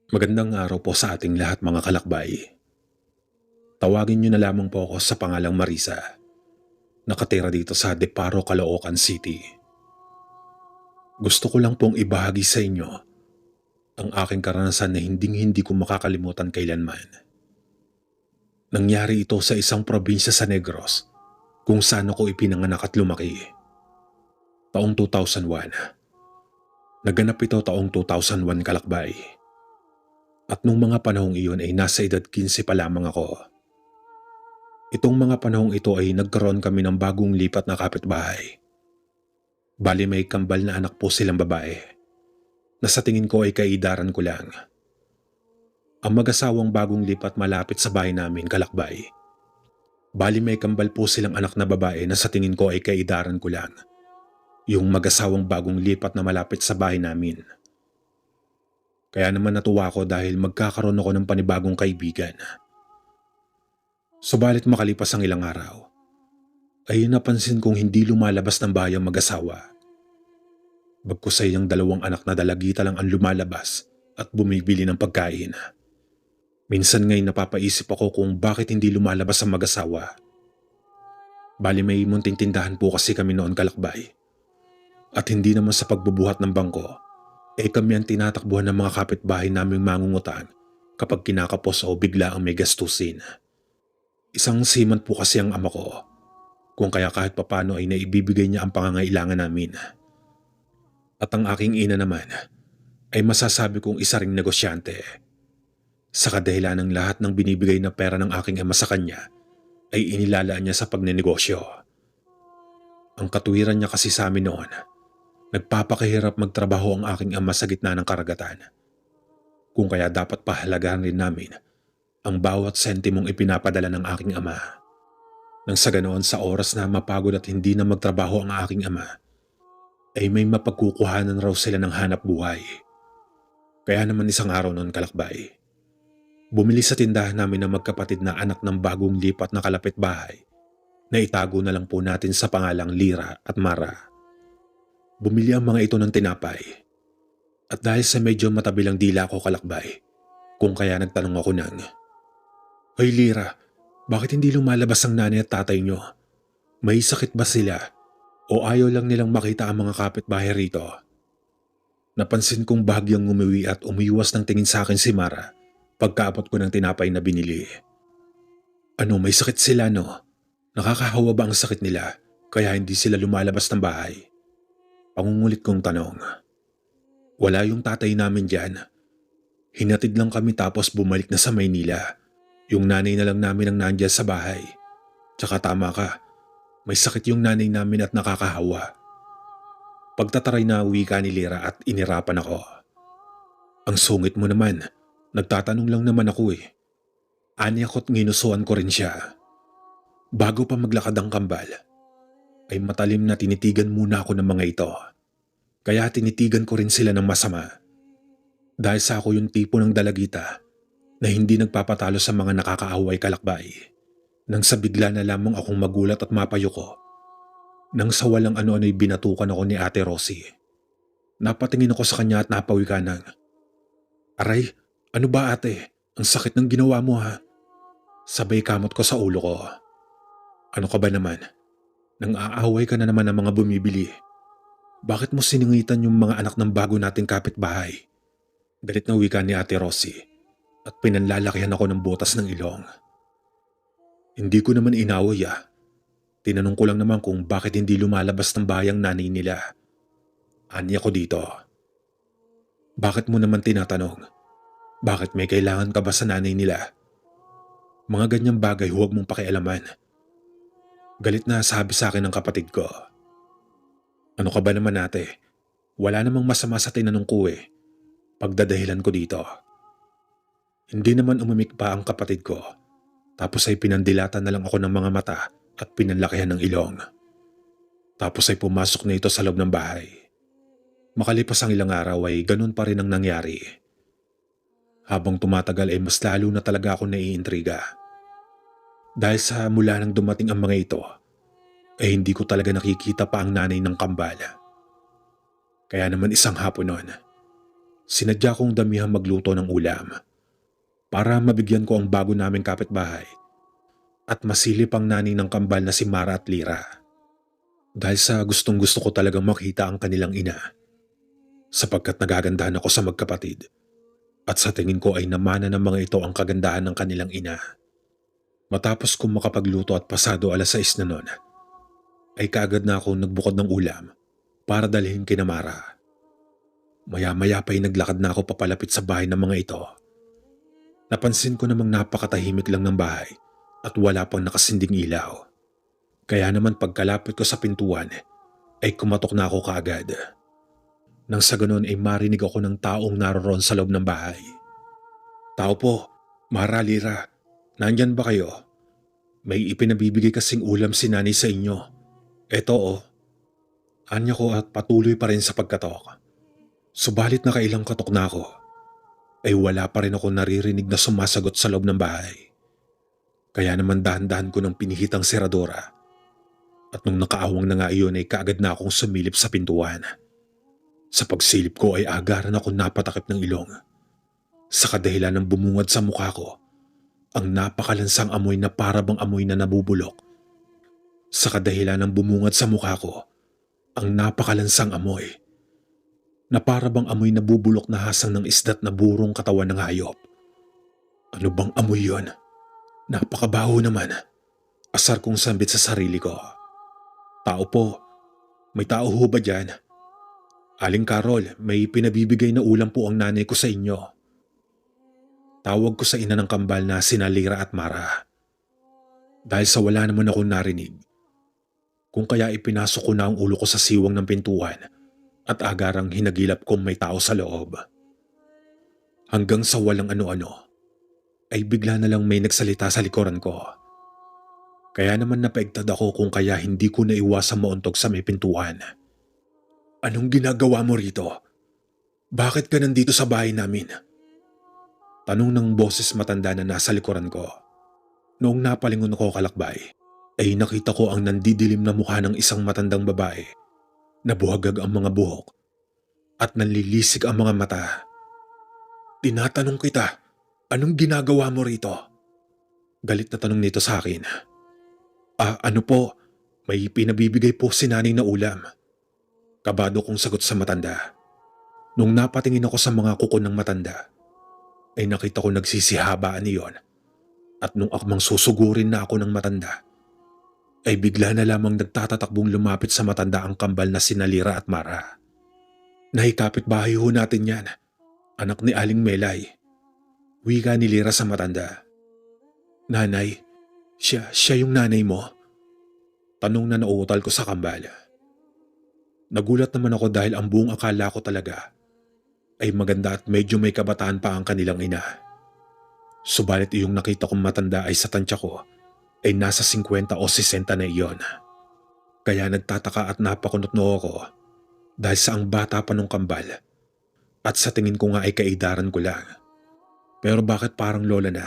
Magandang araw po sa ating lahat mga kalakbay. Tawagin niyo na lamang po ako sa pangalang Marisa. Nakatira dito sa Deparo, Caloocan City. Gusto ko lang pong ibahagi sa inyo ang aking karanasan na hinding-hindi ko makakalimutan kailanman. Nangyari ito sa isang probinsya sa Negros kung saan ako ipinanganak at lumaki. Taong 2001. Naganap ito taong 2001 kalakbay. At nung mga panahong iyon ay nasa edad 15 pa lamang ako. Itong mga panahong ito ay nagkaroon kami ng bagong lipat na kapitbahay. Bali may kambal na anak po silang babae na sa tingin ko ay kaidaran ko lang. Ang mag-asawang bagong lipat malapit sa bahay namin kalakbay. Bali may kambal po silang anak na babae na sa tingin ko ay kaidaran ko lang. Yung mag-asawang bagong lipat na malapit sa bahay namin. Kaya naman natuwa ko dahil magkakaroon ako ng panibagong kaibigan. Subalit makalipas ang ilang araw, ay napansin kong hindi lumalabas ng bahay ang mag-asawa. Bagkus ay ang dalawang anak na dalagita lang ang lumalabas at bumibili ng pagkain. Minsan nga'y napapaisip ako kung bakit hindi lumalabas ang mag-asawa. Bali may munting tindahan po kasi kami noon kalakbay. At hindi naman sa pagbubuhat ng bangko, kami ang tinatakbuhan ng mga kapitbahay naming mangungutang kapag kinakapos o bigla ang may gastusin. Isang seaman po kasi ang ama ko, kung kaya kahit papano ay naibibigay niya ang pangangailangan namin. At ang aking ina naman ay masasabi kong isa ring negosyante. Sa kadahilan ng lahat ng binibigay na pera ng aking ama sa kanya ay inilalaan niya sa pagnenegosyo. Ang katuwiran niya kasi sa amin noon, nagpapakahirap magtrabaho ang aking ama sa gitna ng karagatan. Kung kaya dapat pahalagahan rin namin ang bawat sentimong ipinapadala ng aking ama. Nang sa ganoon sa oras na mapagod at hindi na magtrabaho ang aking ama, ay may mapagkukuhanan raw sila ng hanap buhay. Kaya naman isang araw noon kalakbay, bumili sa tindahan namin ng magkapatid na anak ng bagong lipat na kalapit bahay na itago na lang po natin sa pangalang Lira at Mara. Bumili ang mga ito ng tinapay. At dahil sa medyo matabilang dila ko kalakbay, kung kaya nagtanong ako ng, "Hoy Lira, bakit hindi lumalabas ang nanay at tatay nyo? May sakit ba sila? O ayaw lang nilang makita ang mga kapitbahay rito?" Napansin kong bahagyang umuwi at umiwas ng tingin sa akin si Mara pagkaabot ko ng tinapay na binili. "Ano, may sakit sila no? Nakakahawa ba ang sakit nila kaya hindi sila lumalabas ng bahay?" Pangungulit kong tanong. "Wala yung tatay namin dyan. Hinatid lang kami tapos bumalik na sa Maynila. Yung nanay na lang namin ang nandyan sa bahay. Tsaka tama ka, may sakit yung nanay namin at nakakahawa." Pagtataray na wika ni Lira at inirapan ako. "Ang sungit mo naman, nagtatanong lang naman ako eh." Ani ako't nginusuan ko rin siya. Bago pa maglakad ang kambal, ay matalim na tinitigan muna ako ng mga ito. Kaya tinitigan ko rin sila ng masama. Dahil sa ako yung tipo ng dalagita na hindi nagpapatalo sa mga nakakaaway kalakbay. Nang sa bigla na lamang akong magulat at mapayuko. Nang sa walang ano-ano'y binatukan ako ni Ate Rosie. Napatingin ako sa kanya at napawika ng, "Aray, ano ba ate? Ang sakit ng ginawa mo ha?" Sabay kamot ko sa ulo ko. "Ano ka ba naman? Nang aaway ka na naman ng mga bumibili. Bakit mo siningitan yung mga anak ng bago nating kapitbahay?" Galit na wika ni Ate Rosie at pinanlalakihan ako ng butas ng ilong. "Hindi ko naman inaway ah. Tinanong ko lang naman kung bakit hindi lumalabas ng bahay ang nanay nila. Ani ako dito." "Bakit mo naman tinatanong? Bakit may kailangan ka ba sa nanay nila? Mga ganyang bagay huwag mong pakialaman." Galit na sabi sa akin ng kapatid ko. "Ano ka ba naman ate? Wala namang masama sa tinanong ko eh. Pagdadahilan ko dito." Hindi naman umimik pa ang kapatid ko. Tapos ay pinandilatan na lang ako ng mga mata at pinanlakihan ng ilong. Tapos ay pumasok na ito sa loob ng bahay. Makalipas ang ilang araw ay ganun pa rin ang nangyari. Habang tumatagal ay mas lalo na talaga ako naiintriga. Dahil sa mula nang dumating ang mga ito, ay hindi ko talaga nakikita pa ang nanay ng kambal. Kaya naman isang hapon noon, Sinadya kong damihang magluto ng ulam para mabigyan ko ang bago naming kapitbahay at masilip ang nanay ng kambal na si Mara at Lira. Dahil sa gustong gusto ko talagang makita ang kanilang ina sapagkat nagagandahan ako sa magkapatid at sa tingin ko ay namana ng mga ito ang kagandahan ng kanilang ina. Matapos kong makapagluto at pasado 6:00 na noon, ay kaagad na ako nagbukod ng ulam para dalhin kina Mara. Maya-maya pa ay naglakad na ako papalapit sa bahay ng mga ito. Napansin ko namang napakatahimik lang ng bahay at wala pang nakasinding ilaw. Kaya naman pagkalapit ko sa pintuan ay kumatok na ako kaagad. Nang sa ganon ay marinig ako ng taong naroon sa loob ng bahay. "Tao po, Mara, Lira, nandyan ba kayo? May ipinabibigay kasing ulam si nanay sa inyo. Eto oh." Anya ko at patuloy pa rin sa pagkatok. Subalit nakailang katok na ako, ay wala pa rin ako naririnig na sumasagot sa loob ng bahay. Kaya naman dahan-dahan ko ng pinihitang seradora. At nung nakaawang na nga iyon ay kaagad na akong sumilip sa pintuan. Sa pagsilip ko ay agaran ako napatakip ng ilong. Sa kadahilan ng bumungad sa mukha ko, ang napakalansang amoy na parabang amoy na nabubulok. Sa kadahilan ng bumungad sa mukha ko, ang napakalansang amoy na parabang amoy na bubulok na hasang ng isdat na burong katawan ng hayop. Ano bang amoy yon? Napakabaho naman. Asar kong sambit sa sarili ko. "Tao po, may tao ho ba dyan? Aling Carol, may pinabibigay na ulam po ang nanay ko sa inyo." Tawag ko sa ina ng kambal na sina Lira at Mara. Dahil sa wala naman akong narinig, kung kaya ipinasok ko na ang ulo ko sa siwang ng pintuan at agarang hinagilap kong may tao sa loob. Hanggang sa walang ano-ano, ay bigla na lang may nagsalita sa likuran ko. Kaya naman napaigtad ako kung kaya hindi ko naiwasang mauntog sa may pintuan. "Anong ginagawa mo rito? Bakit ka nandito sa bahay namin?" Tanong ng boses matanda na nasa likuran ko. Noong napalingon ako kalakbay, ay nakita ko ang nandidilim na mukha ng isang matandang babae. Nabuhagag ang mga buhok at nanlilisik ang mga mata. "Tinatanong kita, anong ginagawa mo rito?" Galit na tanong nito sa akin. Ano po, may pinabibigay po si nanay na ulam." Kabado kong sagot sa matanda. Nung napatingin ako sa mga kuko ng matanda, ay nakita ko nagsisihabaan iyon. At nung akmang susugurin na ako ng matanda, ay bigla na lamang nagtatatakbong lumapit sa matanda ang kambal na sina Lira at Mara. "Nahikapit bahay ho natin yan, anak ni Aling Melay." Wika ni Lira sa matanda. "Nanay, siya yung nanay mo?" Tanong na nauutal ko sa kambal. Nagulat naman ako dahil ang buong akala ko talaga ay maganda at medyo may kabataan pa ang kanilang ina. Subalit iyong nakita kong matanda ay sa tansya ko ay nasa 50 o 60 na iyon. Kaya nagtataka at napakunotno ako dahil sa ang bata pa nung kambal at sa tingin ko nga ay kaidaran ko lang. Pero bakit parang lola na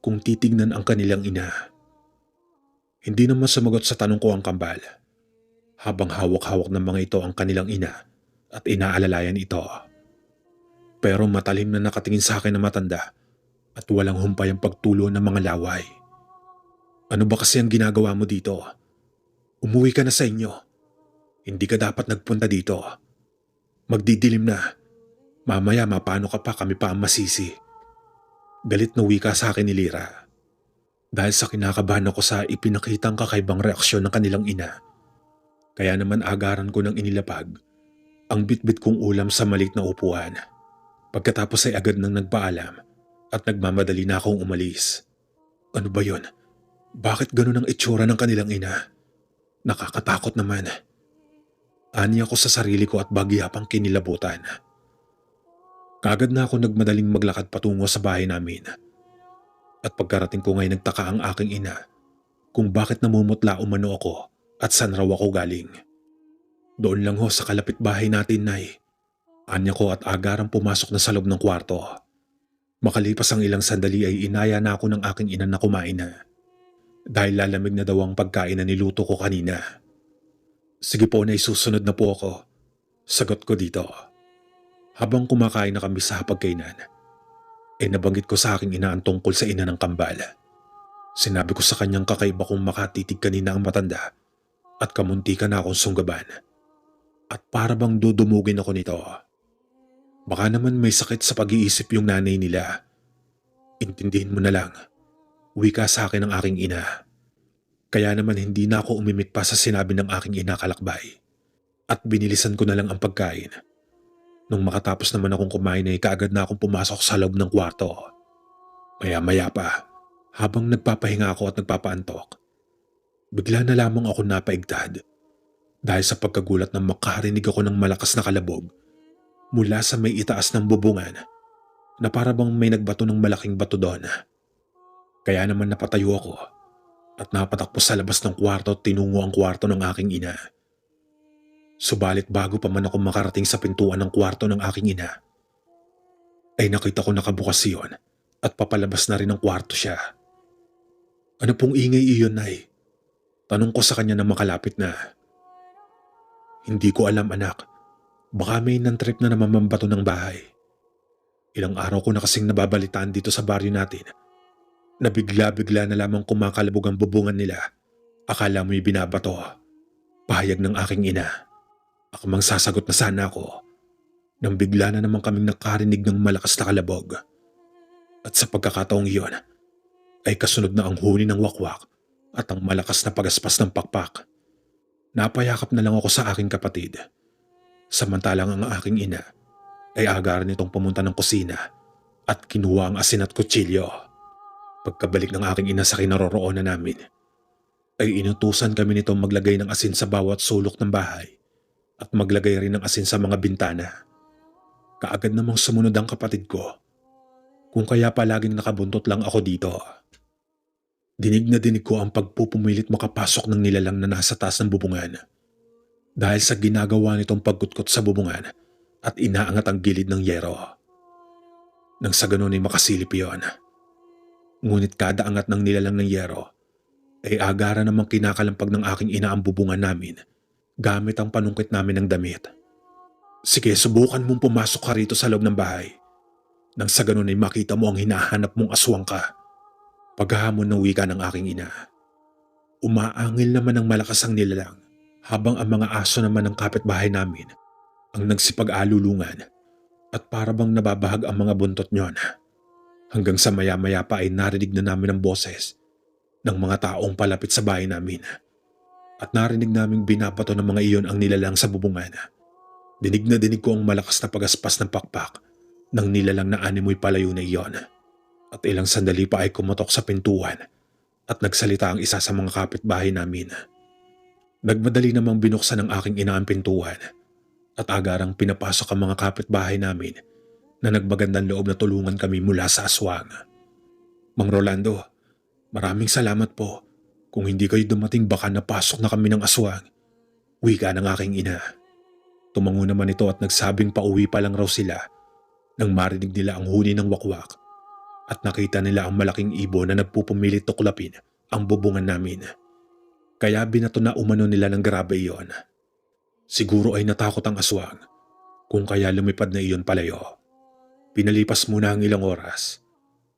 kung titignan ang kanilang ina? Hindi naman sumagot sa tanong ko ang kambal habang hawak-hawak ng mga ito ang kanilang ina at inaalalayan ito. Pero matalim na nakatingin sa akin na matanda at walang humpay ang pagtulo ng mga laway. "Ano ba kasi ang ginagawa mo dito? Umuwi ka na sa inyo. Hindi ka dapat nagpunta dito. Magdidilim na. Mamaya mapano ka pa, kami pa ang masisi." Galit na wika sa akin ni Lira. Dahil sa kinakabahan ako sa ipinakitang kakaibang reaksyon ng kanilang ina, kaya naman agaran ko ng inilapag ang bitbit kong ulam sa maliit na upuan. Pagkatapos ay agad nang nagpaalam at nagmamadali na akong umalis. Ano ba yon? Bakit ganun ang itsura ng kanilang ina? Nakakatakot naman. Ani ako sa sarili ko at bagya pang kinilabutan. Kaagad na ako nagmadaling maglakad patungo sa bahay namin. At pagkarating ko nga'y nagtaka ang aking ina kung bakit namumutla umano ako at saan raw ako galing. "Doon lang ho sa kalapit bahay natin, Nay." Anya ko at agarang pumasok na sa loob ng kwarto. Makalipas ang ilang sandali ay inaya na ako ng aking ina na kumain na. Dahil lalamig na daw ang pagkain na niluto ko kanina. "Sige po, Nay, susunod na po ako." Sagot ko dito. Habang kumakain na kami sa hapagkainan, ay nabanggit ko sa aking ina ang tungkol sa ina ng kambal. Sinabi ko sa kanyang kakaiba kong makatitig kanina ang matanda at kamuntikan na akong sunggaban. At para bang dudumugin ako nito. Baka naman may sakit sa pag-iisip yung nanay nila. Intindihin mo na lang, wika sa akin ng aking ina. Kaya naman hindi na ako umimik pa sa sinabi ng aking ina, Kalakbay. At binilisan ko na lang ang pagkain. Nung makatapos naman akong kumain ay kaagad na akong pumasok sa loob ng kwarto. Maya-maya pa, habang nagpapahinga ako at nagpapaantok, bigla na lamang ako napaigtad dahil sa pagkagulat na makarinig ako ng malakas na kalabog mula sa may itaas ng bubungan na para bang may nagbato ng malaking bato doon. Kaya naman napatayo ako at napatakbo sa labas ng kwarto at tinungo ang kwarto ng aking ina. Subalit bago pa man ako makarating sa pintuan ng kwarto ng aking ina, ay nakita ko nakabukas iyon at papalabas na rin ng kwarto siya. Ano pong ingay iyon, Nay? Tanong ko sa kanya na makalapit na. Hindi ko alam, anak. Baka may nantrip na namamambato ng bahay. Ilang araw ko na kasing nababalitaan dito sa baryo natin na bigla-bigla na lamang kumakalabog ang bubungan nila. Akala mo'y binabato. Pahayag ng aking ina. Akamang sasagot na sana ako nang bigla na naman kaming nakarinig ng malakas na kalabog. At sa pagkakataong iyon ay kasunod na ang huni ng wakwak at ang malakas na pagaspas ng pakpak. Napayakap na lang ako sa aking kapatid. Samantalang ang aking ina ay agaran nitong pumunta ng kusina at kinuha ang asin at kutsilyo. Pagkabalik ng aking ina sa kinaroroonan namin, ay inutusan kami nitong maglagay ng asin sa bawat sulok ng bahay at maglagay rin ng asin sa mga bintana. Kaagad namang sumunod ang kapatid ko, kung kaya palaging nakabuntot lang ako dito. Dinig na dinig ko ang pagpupumilit makapasok ng nilalang na nasa taas ng bubungan. Dahil sa ginagawa nitong pagkutkot sa bubungan at inaangat ang gilid ng yero. Nang sa ganun ay makasilip iyon. Ngunit kada angat ng nilalang ng yero ay agara namang kinakalampag ng aking ina ang bubungan namin gamit ang panungkit namin ng damit. Sige, subukan mong pumasok ka rito sa loob ng bahay. Nang sa ganun ay makita mo ang hinahanap mong aswang ka. Paghahamon ng wika ng aking ina. Umaangil naman ng malakas ang nilalang habang ang mga aso naman ng kapitbahay namin ang nagsipag-alulungan at para bang nababahag ang mga buntot niyon. Hanggang sa maya-maya pa ay narinig na namin ang boses ng mga taong palapit sa bahay namin. At narinig naming binabato ng mga iyon ang nilalang sa bubungan. Dinig na dinig ko ang malakas na pagaspas ng pakpak ng nilalang na animoy palayo na iyon. At ilang sandali pa ay kumatok sa pintuan at nagsalita ang isa sa mga kapitbahay namin. Nagmadali namang binuksan ng aking ina ang pintuan at agarang pinapasok ang mga kapitbahay namin na nagmagandang loob na tulungan kami mula sa aswang. Mang Rolando, maraming salamat po. Kung hindi kayo dumating baka napasok na kami ng aswang. Wika ng aking ina. Tumango naman ito at nagsabing pauwi pa lang raw sila nang marinig nila ang huni ng wakwak at nakita nila ang malaking ibon na nagpupumilit tuklapin ang bubungan namin. Kaya binato na umano nila ng grabe iyon. Siguro ay natakot ang aswang kung kaya lumipad na iyon palayo. Pinalipas muna ang ilang oras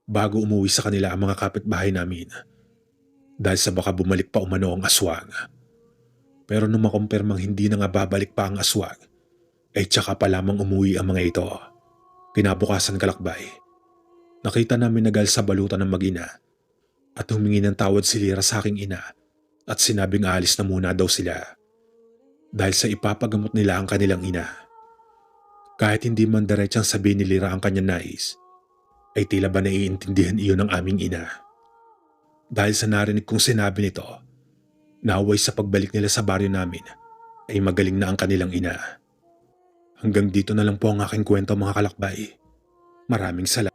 bago umuwi sa kanila ang mga kapitbahay namin. Dahil sa baka bumalik pa umano ang aswang. Pero nung makumpirmang hindi na nga babalik pa ang aswang, ay tsaka pa lamang umuwi ang mga ito. Kinabukasan, Kalakbay, nakita namin nagal sa balutan ng mag-ina at humingi ng tawad si Lira sa aking ina at sinabing aalis na muna daw sila dahil sa ipapagamot nila ang kanilang ina. Kahit hindi man diretsang sabihin ni Lira ang kanyang nais, ay tila ba naiintindihan iyon ng aming ina. Dahil sa narinig kong sinabi nito, naway sa pagbalik nila sa baryo namin ay magaling na ang kanilang ina. Hanggang dito na lang po ang aking kwento, mga Kalakbay. Maraming salamat.